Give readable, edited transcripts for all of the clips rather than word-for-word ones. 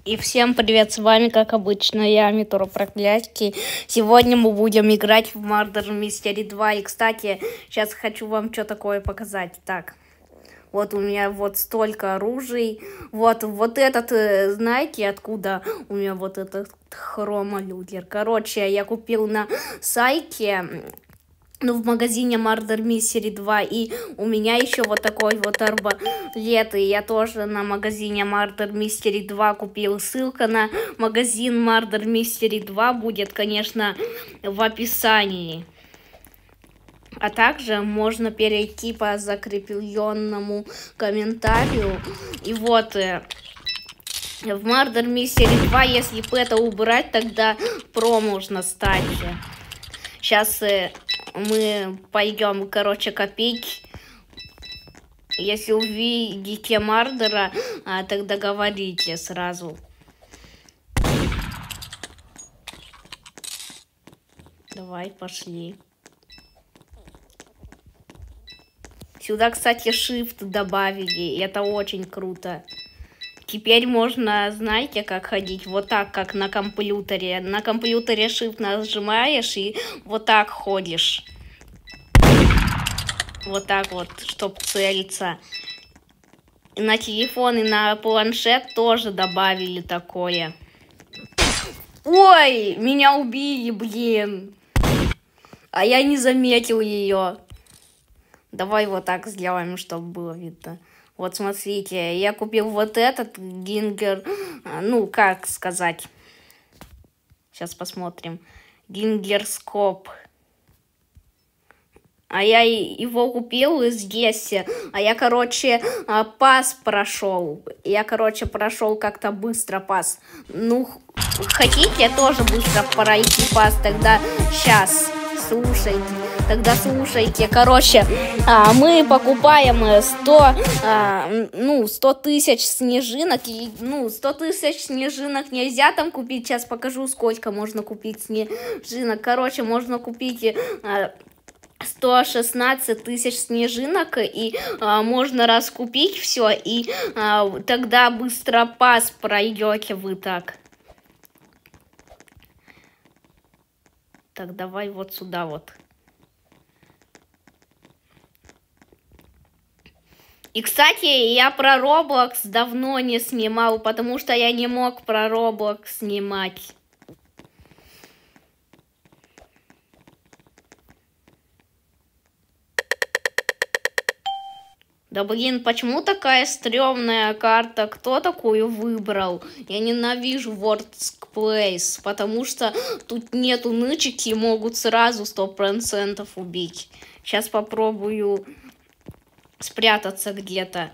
И всем привет, с вами, как обычно, я, Митура Проклятий. Сегодня мы будем играть в Murder Mystery 2. И, кстати, сейчас хочу вам что такое показать. Так, вот у меня вот столько оружий. Вот этот, знаете, откуда у меня вот этот хромолюдер? Короче, я купил на сайте... в магазине Murder Mystery 2, и у меня еще вот такой вот арбалет, и я тоже на магазине Murder Mystery 2 купил. Ссылка на магазин Murder Mystery 2 будет, конечно, в описании. А также можно перейти по закрепленному комментарию. И вот... в Murder Mystery 2, если бы это убрать, тогда про можно стать. Сейчас... мы пойдем, короче, копить. Если увидите Мардера, тогда говорите сразу. Давай, пошли. Сюда, кстати, Shift добавили. И это очень круто. Теперь можно, знаете, как ходить? Вот так, как на компьютере. На компьютере Shift нажимаешь и вот так ходишь. Вот так вот, чтобы целиться. И на телефон, и на планшет тоже добавили такое. Ой, меня убили, блин. А я не заметил ее. Давай вот так сделаем, чтобы было видно. Вот смотрите, я купил вот этот Гингер, ну как сказать, сейчас посмотрим, Гингерскоп. А я его купил здесь, а я, короче, пас прошел. Я, короче, прошел как-то быстро пас. Ну, хотите тоже быстро пройти пас, тогда сейчас, слушайте. Тогда слушайте, короче, мы покупаем 100 тысяч снежинок. И, 100 тысяч снежинок нельзя там купить. Сейчас покажу, сколько можно купить снежинок. Короче, можно купить 116 тысяч снежинок. И можно раскупить все. И тогда быстро пас пройдете вы так. Так, давай вот сюда вот. И, кстати, я про Roblox давно не снимал, потому что я не мог про Roblox снимать. Да блин, почему такая стрёмная карта? Кто такую выбрал? Я ненавижу World's, потому что тут нету нычек и могут сразу 100% убить. Сейчас попробую... спрятаться где-то.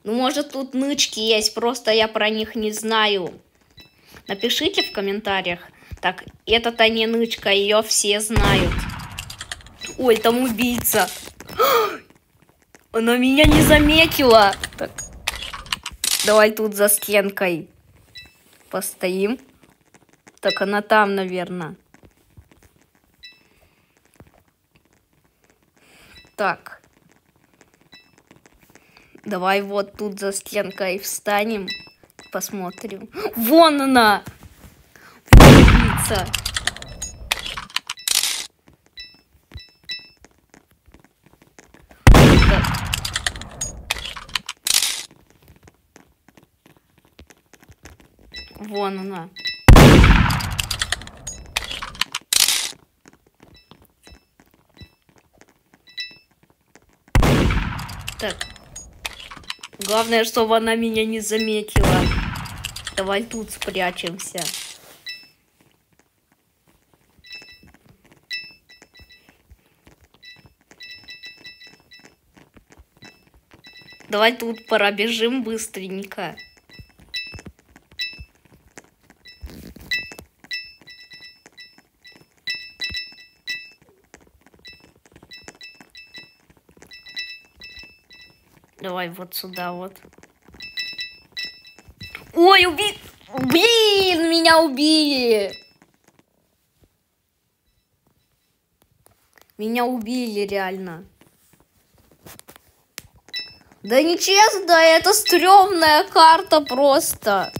Ну, может, тут нычки есть, просто я про них не знаю. Напишите в комментариях. Так, это-то не нычка, ее все знают. Ой, там убийца. Она меня не заметила. Так. Давай тут за стенкой постоим. Так, она там, наверное. Так. Давай вот тут за стенкой встанем. Посмотрим. Вон она! Убийца. Вон она. Так. Главное, чтобы она меня не заметила. Давай тут спрячемся. Давай тут пробежим быстренько. Давай вот сюда вот. Ой, блин, меня убили. Меня убили реально. Да нечестно, это стрёмная карта просто.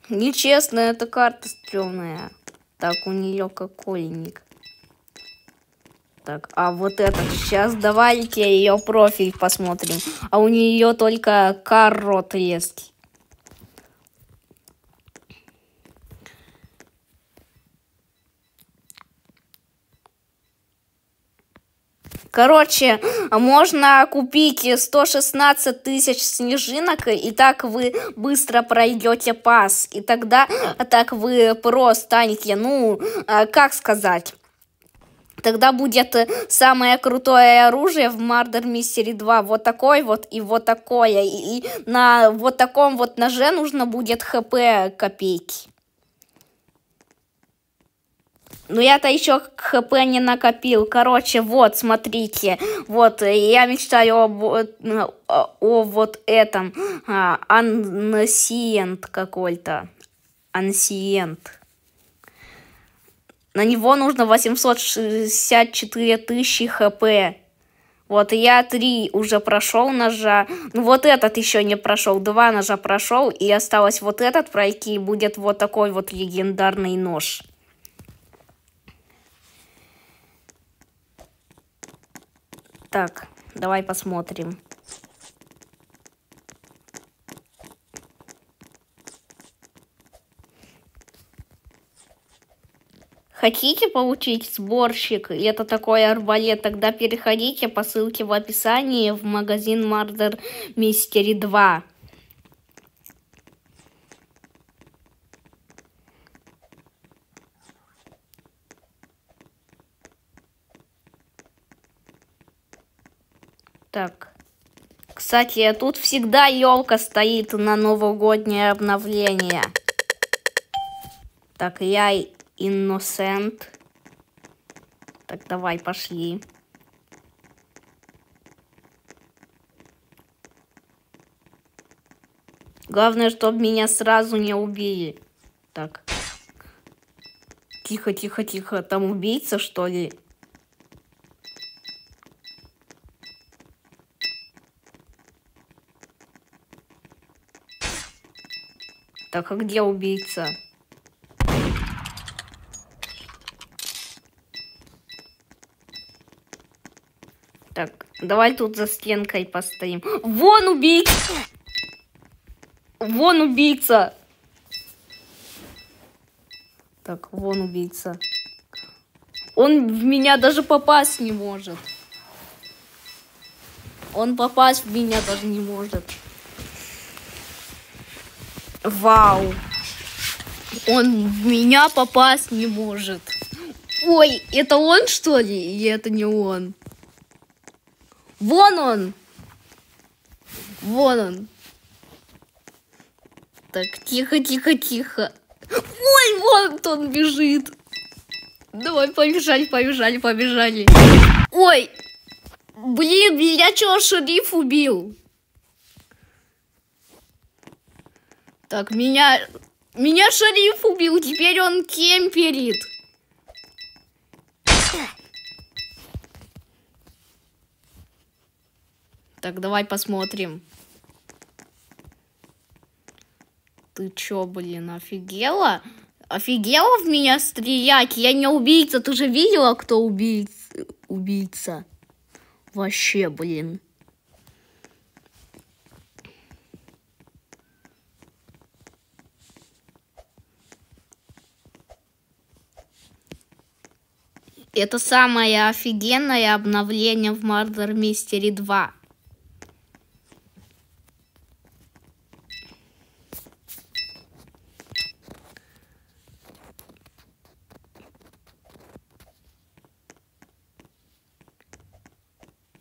Нечестно, эта карта стрёмная. Так, у нее какой ник? Так, а вот этот. Сейчас давайте ее профиль посмотрим. А у нее только карот резкий. Короче, можно купить 116 тысяч снежинок, и так вы быстро пройдете пас. И тогда так вы про станете, ну, как сказать... Тогда будет самое крутое оружие в Murder Mystery 2. Вот такой вот и вот такое. И на вот таком вот ноже нужно будет хп копить. Но я-то еще хп не накопил. Короче, вот, смотрите. Вот, я мечтаю о вот этом. Ancient какой-то. Ancient. На него нужно 864 тысячи хп. Вот, я 3 уже прошел ножа. Ну, вот этот еще не прошел. 2 ножа прошел. И осталось вот этот пройти. И будет вот такой вот легендарный нож. Так, давай посмотрим. Хотите получить сборщик, и это такой арбалет, тогда переходите по ссылке в описании в магазин Murder Mystery 2. Так. Кстати, тут всегда елка стоит на новогоднее обновление. Так, я Innocent. Так, давай, пошли. Главное, чтобы меня сразу не убили. Так. Тихо, тихо, тихо. Там убийца, что ли? Так, а где убийца? Так, давай тут за стенкой постоим. Вон убийца! Вон убийца! Так, вон убийца. Он в меня даже попасть не может. Он попасть в меня даже не может. Вау. Он в меня попасть не может. Ой, это он, что ли? Или это не он? Вон он! Вон он. Так, тихо, тихо, тихо. Ой, вон он бежит. Давай, побежали, побежали, побежали. Ой! Блин, меня чего шериф убил? Так, меня шериф убил, теперь он кемперит. Так, давай посмотрим. Ты чё, блин, офигела? Офигела в меня стрелять? Я не убийца. Ты же видела, кто убийца? Вообще, блин. Это самое офигенное обновление в Murder Mystery 2.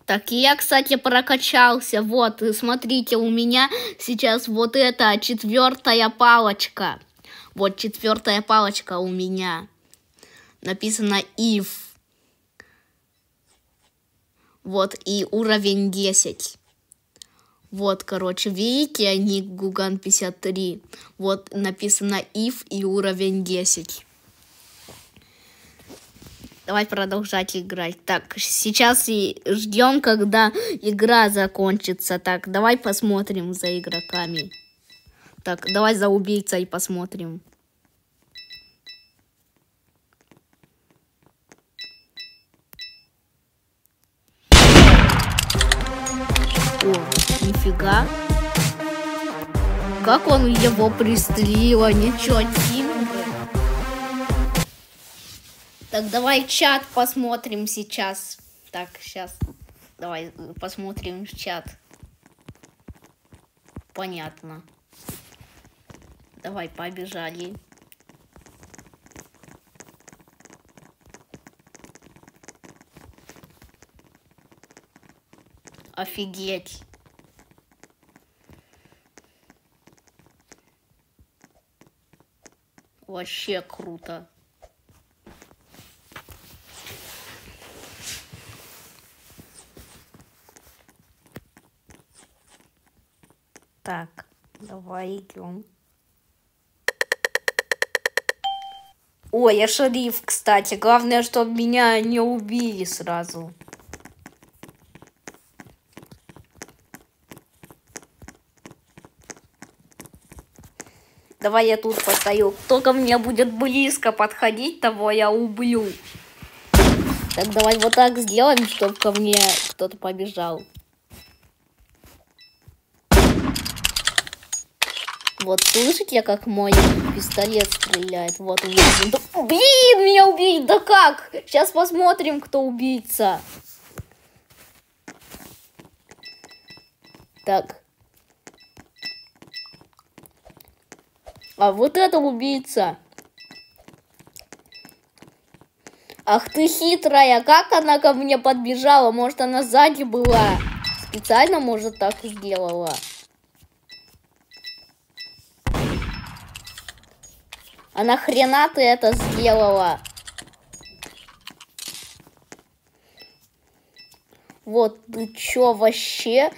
Так, я, кстати, прокачался. Вот, смотрите, у меня сейчас вот эта 4-я палочка. Вот 4-я палочка у меня. Написано if. Вот, и уровень 10. Вот, короче, видите, ник Гуган 53. Вот, написано if и уровень 10. Давай продолжать играть. Так, сейчас и ждем, когда игра закончится. Так, давай посмотрим за игроками. Так, давай за убийцей посмотрим. О, нифига. Как он его пристрелил, ничего себе. Так, давай чат посмотрим сейчас. Так, сейчас. Давай посмотрим чат. Понятно. Давай, побежали. Офигеть. Вообще круто. Так, давай идем. Ой, я шериф, кстати. Главное, чтобы меня не убили сразу. Давай я тут постою. Кто ко мне будет близко подходить, того я убью. Так, давай вот так сделаем, чтобы ко мне кто-то побежал. Вот слышите, как мой пистолет стреляет? Вот увидим. Да, блин, меня убили! Да как? Сейчас посмотрим, кто убийца. Так. А вот это убийца. Ах ты хитрая, как она ко мне подбежала? Может, она сзади была? Специально, может, так сделала. А нахрена ты это сделала? Вот ты чё вообще?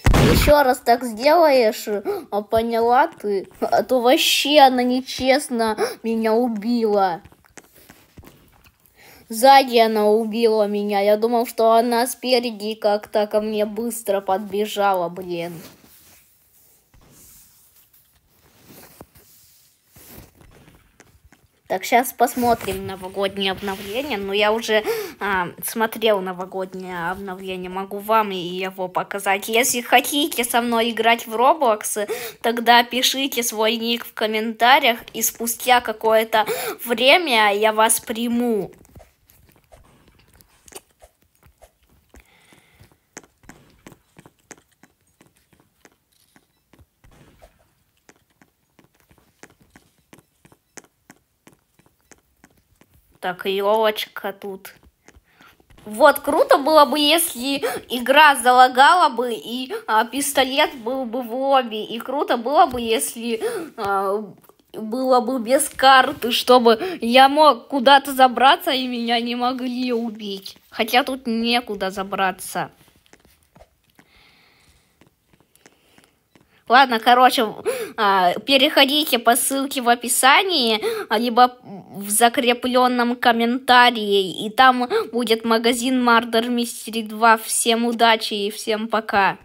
Еще раз так сделаешь, а поняла ты? А то вообще она нечестно меня убила. Сзади она убила меня. Я думал, что она спереди как-то ко мне быстро подбежала, блин. Так, сейчас посмотрим новогоднее обновление. Но я уже смотрел новогоднее обновление. Могу вам и его показать. Если хотите со мной играть в Roblox, тогда пишите свой ник в комментариях. И спустя какое-то время я вас приму. Так, елочка тут. Вот, круто было бы, если игра залагала бы, и пистолет был бы в лобби. И круто было бы, если было бы без карты, чтобы я мог куда-то забраться, и меня не могли убить. Хотя тут некуда забраться. Ладно, короче, переходите по ссылке в описании, либо в закрепленном комментарии, и там будет магазин Murder Mystery 2. Всем удачи и всем пока.